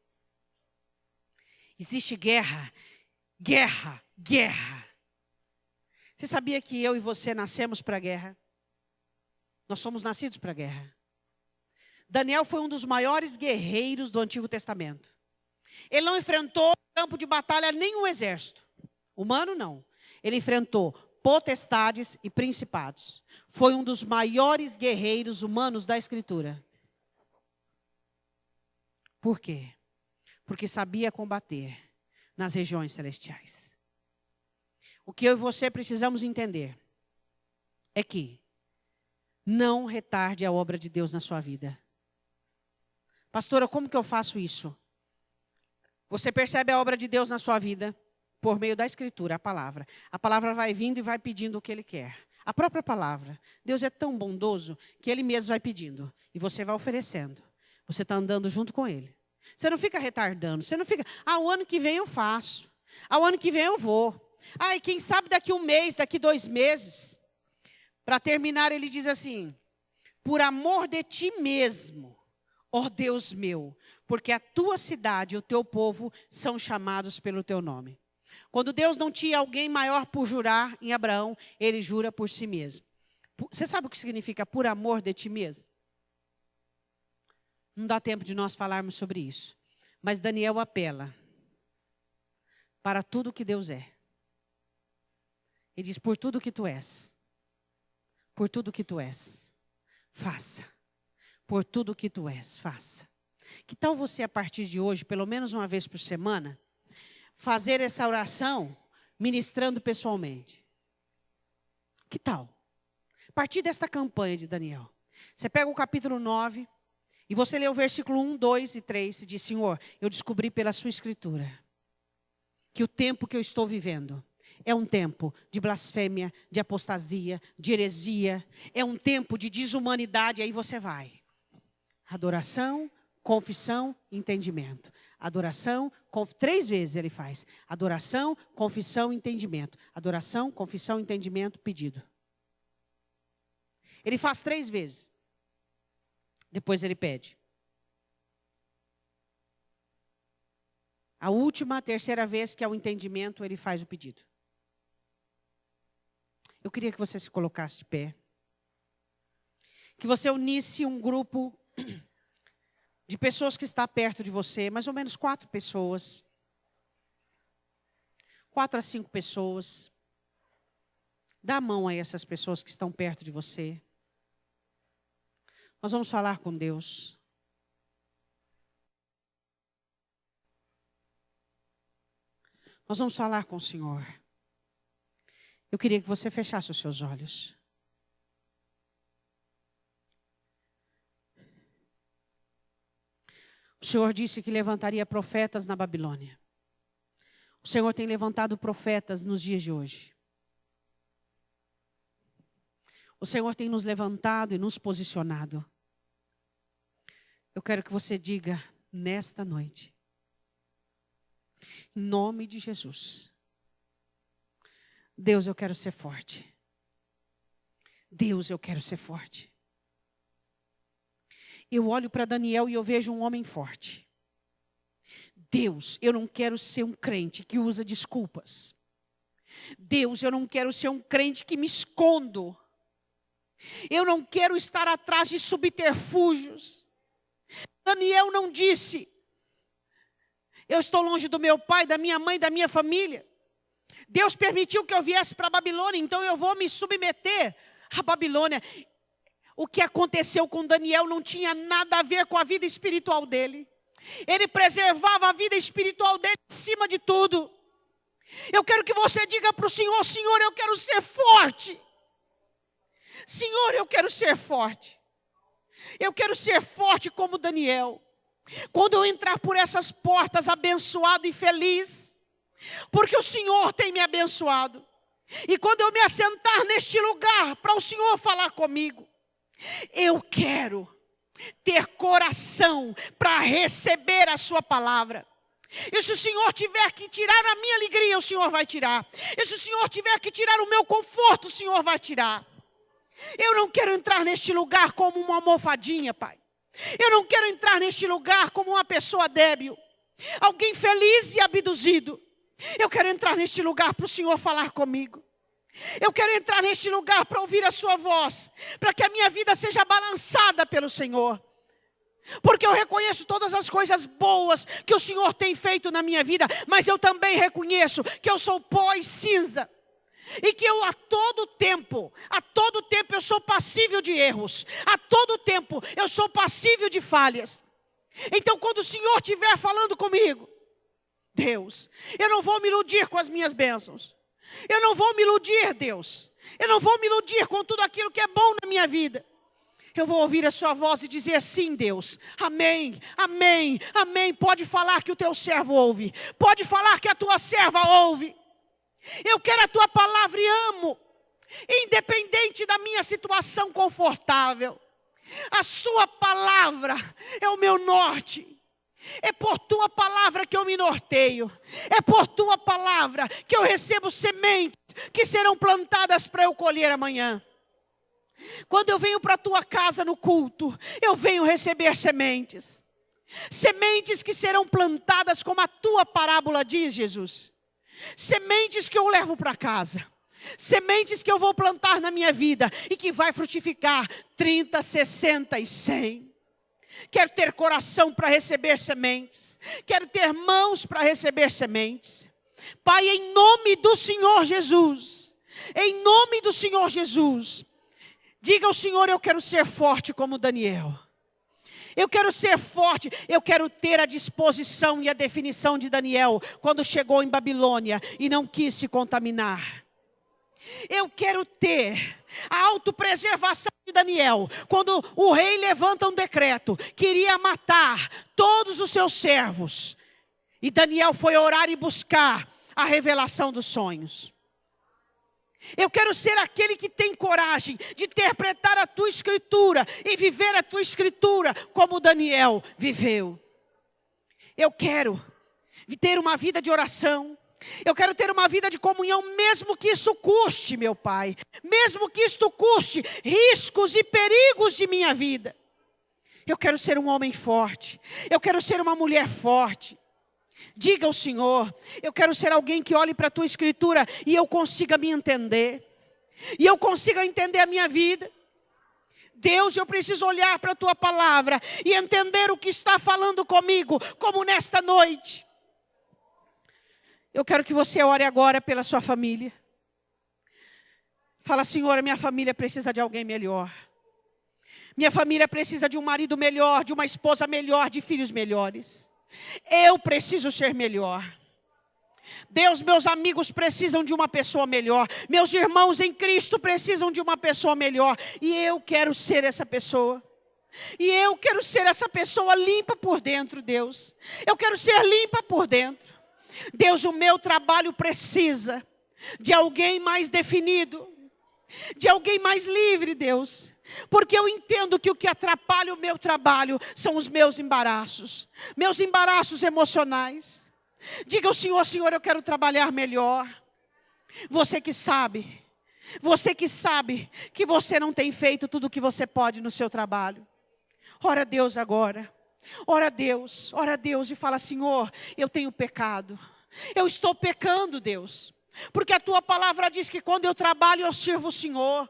Existe guerra. Você sabia que eu e você nascemos para a guerra? Nós somos nascidos para a guerra. Daniel foi um dos maiores guerreiros do Antigo Testamento. Ele não enfrentou no campo de batalha nenhum exército. Humano, não. Ele enfrentou potestades e principados. Foi um dos maiores guerreiros humanos da Escritura. Por quê? Porque sabia combater nas regiões celestiais. O que eu e você precisamos entender é que não retarde a obra de Deus na sua vida. Pastora, como que eu faço isso? Você percebe a obra de Deus na sua vida por meio da Escritura, a palavra. A palavra vai vindo e vai pedindo o que Ele quer. A própria palavra. Deus é tão bondoso que Ele mesmo vai pedindo. E você vai oferecendo. Você está andando junto com Ele. Você não fica retardando. Você não fica, o ano que vem eu faço. O ano que vem eu vou. E quem sabe daqui 1 mês, daqui 2 meses. Para terminar, ele diz assim: por amor de ti mesmo, ó Deus meu, porque a tua cidade e o teu povo são chamados pelo teu nome. Quando Deus não tinha alguém maior por jurar em Abraão, Ele jura por si mesmo. Você sabe o que significa por amor de ti mesmo? Não dá tempo de nós falarmos sobre isso. Mas Daniel apela para tudo que Deus é. Ele diz, por tudo que tu és. Por tudo que tu és, faça. Por tudo que tu és, faça. Que tal você, a partir de hoje, pelo menos uma vez por semana, fazer essa oração ministrando pessoalmente? Que tal? A partir desta campanha de Daniel, você pega o capítulo 9 e você lê o versículo 1, 2 e 3 e diz, Senhor, eu descobri pela sua escritura que o tempo que eu estou vivendo é um tempo de blasfêmia, de apostasia, de heresia. É um tempo de desumanidade. Aí você vai. Adoração, confissão, entendimento. Adoração, 3 vezes ele faz. Adoração, confissão, entendimento. Adoração, confissão, entendimento, pedido. Ele faz 3 vezes. Depois ele pede. A última, a terceira vez, que é o entendimento, ele faz o pedido. Eu queria que você se colocasse de pé. Que você unisse um grupo de pessoas que está perto de você, mais ou menos 4 pessoas. 4 a 5 pessoas. Dá a mão a essas pessoas que estão perto de você. Nós vamos falar com Deus. Nós vamos falar com o Senhor. Eu queria que você fechasse os seus olhos. O Senhor disse que levantaria profetas na Babilônia. O Senhor tem levantado profetas nos dias de hoje. O Senhor tem nos levantado e nos posicionado. Eu quero que você diga nesta noite, em nome de Jesus, Deus, eu quero ser forte. Deus, eu quero ser forte. Eu olho para Daniel e eu vejo um homem forte. Deus, eu não quero ser um crente que usa desculpas. Deus, eu não quero ser um crente que me escondo. Eu não quero estar atrás de subterfúgios. Daniel não disse, eu estou longe do meu pai, da minha mãe, da minha família. Deus permitiu que eu viesse para a Babilônia, então eu vou me submeter à Babilônia. O que aconteceu com Daniel não tinha nada a ver com a vida espiritual dele. Ele preservava a vida espiritual dele acima de tudo. Eu quero que você diga para o Senhor, Senhor, eu quero ser forte. Senhor, eu quero ser forte. Eu quero ser forte como Daniel. Quando eu entrar por essas portas abençoado e feliz, porque o Senhor tem me abençoado. E quando eu me assentar neste lugar para o Senhor falar comigo, eu quero ter coração para receber a sua palavra. E se o Senhor tiver que tirar a minha alegria, o Senhor vai tirar. E se o Senhor tiver que tirar o meu conforto, o Senhor vai tirar. Eu não quero entrar neste lugar como uma almofadinha, Pai. Eu não quero entrar neste lugar como uma pessoa débil, alguém feliz e abduzido. Eu quero entrar neste lugar para o Senhor falar comigo. Eu quero entrar neste lugar para ouvir a sua voz, para que a minha vida seja balançada pelo Senhor. Porque eu reconheço todas as coisas boas que o Senhor tem feito na minha vida, mas eu também reconheço que eu sou pó e cinza. E que eu a todo tempo eu sou passível de erros. A todo tempo eu sou passível de falhas. Então quando o Senhor estiver falando comigo, Deus, eu não vou me iludir com as minhas bênçãos. Eu não vou me iludir, Deus. Eu não vou me iludir com tudo aquilo que é bom na minha vida. Eu vou ouvir a sua voz e dizer sim, Deus. Amém, amém, amém. Pode falar que o teu servo ouve. Pode falar que a tua serva ouve. Eu quero a tua palavra e amo. Independente da minha situação confortável. A sua palavra é o meu norte. É por tua palavra que eu me norteio. É por tua palavra que eu recebo sementes que serão plantadas para eu colher amanhã. Quando eu venho para a tua casa no culto, eu venho receber sementes. Sementes que serão plantadas como a tua parábola diz, Jesus. Sementes que eu levo para casa. Sementes que eu vou plantar na minha vida e que vai frutificar 30, 60 e 100. Quero ter coração para receber sementes. Quero ter mãos para receber sementes. Pai, em nome do Senhor Jesus. Em nome do Senhor Jesus. Diga ao Senhor, eu quero ser forte como Daniel. Eu quero ser forte, eu quero ter a disposição e a definição de Daniel, quando chegou em Babilônia e não quis se contaminar. Eu quero ter a autopreservação de Daniel, quando o rei levanta um decreto, queria matar todos os seus servos. E Daniel foi orar e buscar a revelação dos sonhos. Eu quero ser aquele que tem coragem de interpretar a tua escritura e viver a tua escritura como Daniel viveu. Eu quero ter uma vida de oração. Eu quero ter uma vida de comunhão, mesmo que isso custe, meu Pai. Mesmo que isto custe riscos e perigos de minha vida. Eu quero ser um homem forte. Eu quero ser uma mulher forte. Diga ao Senhor, eu quero ser alguém que olhe para a tua escritura e eu consiga me entender. E eu consiga entender a minha vida. Deus, eu preciso olhar para a tua palavra e entender o que está falando comigo, como nesta noite. Eu quero que você ore agora pela sua família. Fala, Senhor, minha família precisa de alguém melhor. Minha família precisa de um marido melhor, de uma esposa melhor, de filhos melhores. Eu preciso ser melhor. Deus, meus amigos precisam de uma pessoa melhor. Meus irmãos em Cristo precisam de uma pessoa melhor. E eu quero ser essa pessoa. E eu quero ser essa pessoa limpa por dentro, Deus. Eu quero ser limpa por dentro. Deus, o meu trabalho precisa de alguém mais definido. De alguém mais livre, Deus. Porque eu entendo que o que atrapalha o meu trabalho são os meus embaraços emocionais. Diga ao Senhor, Senhor, eu quero trabalhar melhor. Você que sabe que você não tem feito tudo o que você pode no seu trabalho. Ora a Deus agora. Ora a Deus e fala, Senhor, eu tenho pecado. Eu estou pecando, Deus. Porque a tua palavra diz que quando eu trabalho eu sirvo o Senhor.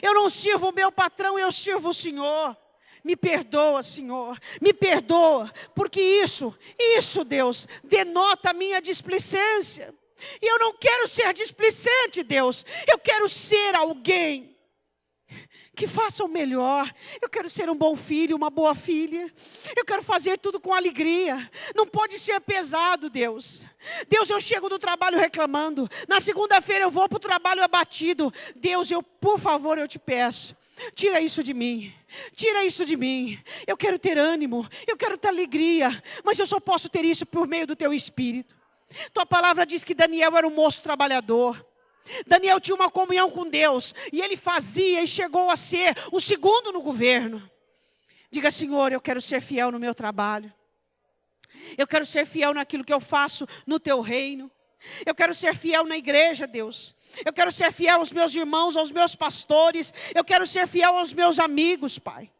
Eu não sirvo o meu patrão, eu sirvo o Senhor. Me perdoa, Senhor, me perdoa. Porque isso, Deus, denota a minha displicência. E eu não quero ser displicente, Deus. Eu quero ser alguém que faça o melhor. Eu quero ser um bom filho, uma boa filha. Eu quero fazer tudo com alegria. Não pode ser pesado, Deus. Deus, eu chego do trabalho reclamando. Na segunda-feira eu vou para o trabalho abatido. Deus, por favor, eu te peço. Tira isso de mim. Tira isso de mim. Eu quero ter ânimo. Eu quero ter alegria. Mas eu só posso ter isso por meio do teu Espírito. Tua palavra diz que Daniel era um moço trabalhador. Daniel tinha uma comunhão com Deus. E ele fazia e chegou a ser o segundo no governo. Diga, Senhor, eu quero ser fiel no meu trabalho. Eu quero ser fiel naquilo que eu faço no teu reino. Eu quero ser fiel na igreja, Deus. Eu quero ser fiel aos meus irmãos, aos meus pastores. Eu quero ser fiel aos meus amigos, Pai.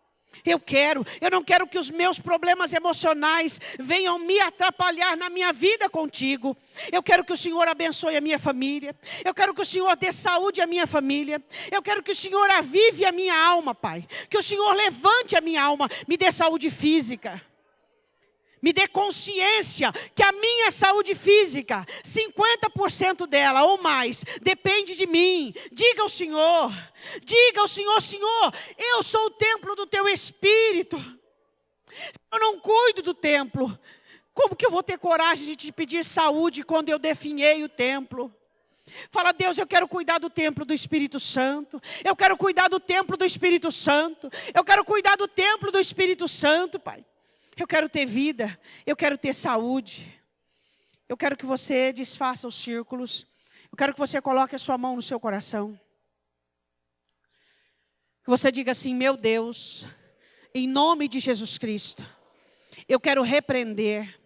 Eu não quero que os meus problemas emocionais venham me atrapalhar na minha vida contigo. Eu quero que o Senhor abençoe a minha família. Eu quero que o Senhor dê saúde à minha família. Eu quero que o Senhor avive a minha alma, Pai. Que o Senhor levante a minha alma, me dê saúde física. Me dê consciência que a minha saúde física, 50% dela ou mais, depende de mim. Diga ao Senhor, Senhor, eu sou o templo do teu Espírito. Se eu não cuido do templo, como que eu vou ter coragem de te pedir saúde quando eu definhei o templo? Fala, Deus, eu quero cuidar do templo do Espírito Santo. Eu quero cuidar do templo do Espírito Santo. Eu quero cuidar do templo do Espírito Santo, Pai. Eu quero ter vida, eu quero ter saúde. Eu quero que você desfaça os círculos. Eu quero que você coloque a sua mão no seu coração. Que você diga assim, meu Deus, em nome de Jesus Cristo, eu quero repreender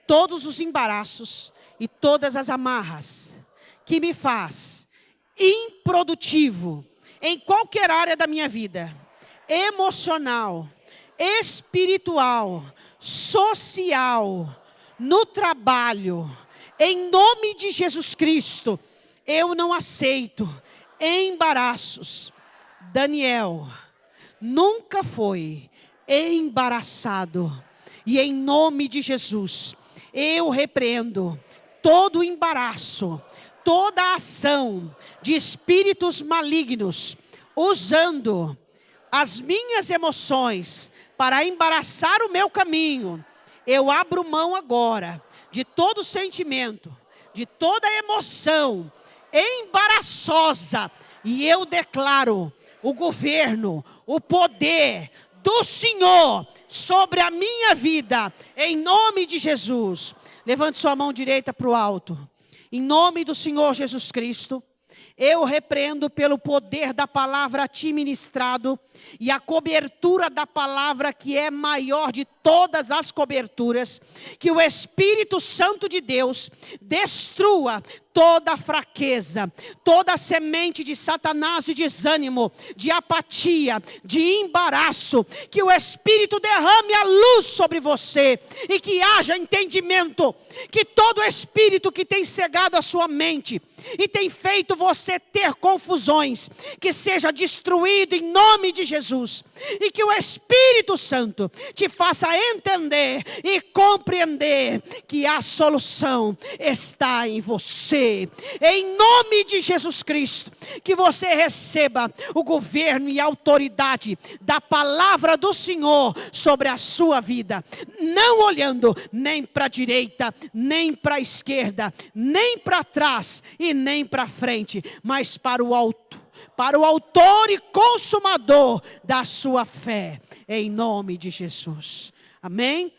todos os embaraços e todas as amarras que me faz improdutivo em qualquer área da minha vida, emocional, espiritual, social, no trabalho, em nome de Jesus Cristo, eu não aceito embaraços. Daniel nunca foi embaraçado, e em nome de Jesus, eu repreendo todo o embaraço, toda a ação de espíritos malignos, usando as minhas emoções para embaraçar o meu caminho. Eu abro mão agora de todo sentimento, de toda emoção embaraçosa, e eu declaro o governo, o poder do Senhor sobre a minha vida, em nome de Jesus. Levante sua mão direita para o alto. Em nome do Senhor Jesus Cristo, eu repreendo pelo poder da palavra a ti ministrado e a cobertura da palavra que é maior de todas as coberturas, que o Espírito Santo de Deus destrua toda fraqueza, toda semente de Satanás e desânimo, de apatia, de embaraço, que o Espírito derrame a luz sobre você e que haja entendimento, que todo espírito que tem cegado a sua mente e tem feito você ter confusões, que seja destruído em nome de Jesus, e que o Espírito Santo te faça entender e compreender que a solução está em você. Em nome de Jesus Cristo, que você receba o governo e a autoridade da palavra do Senhor sobre a sua vida, não olhando nem para a direita, nem para a esquerda, nem para trás e nem para frente, mas para o alto, para o autor e consumador da sua fé, em nome de Jesus. Amém?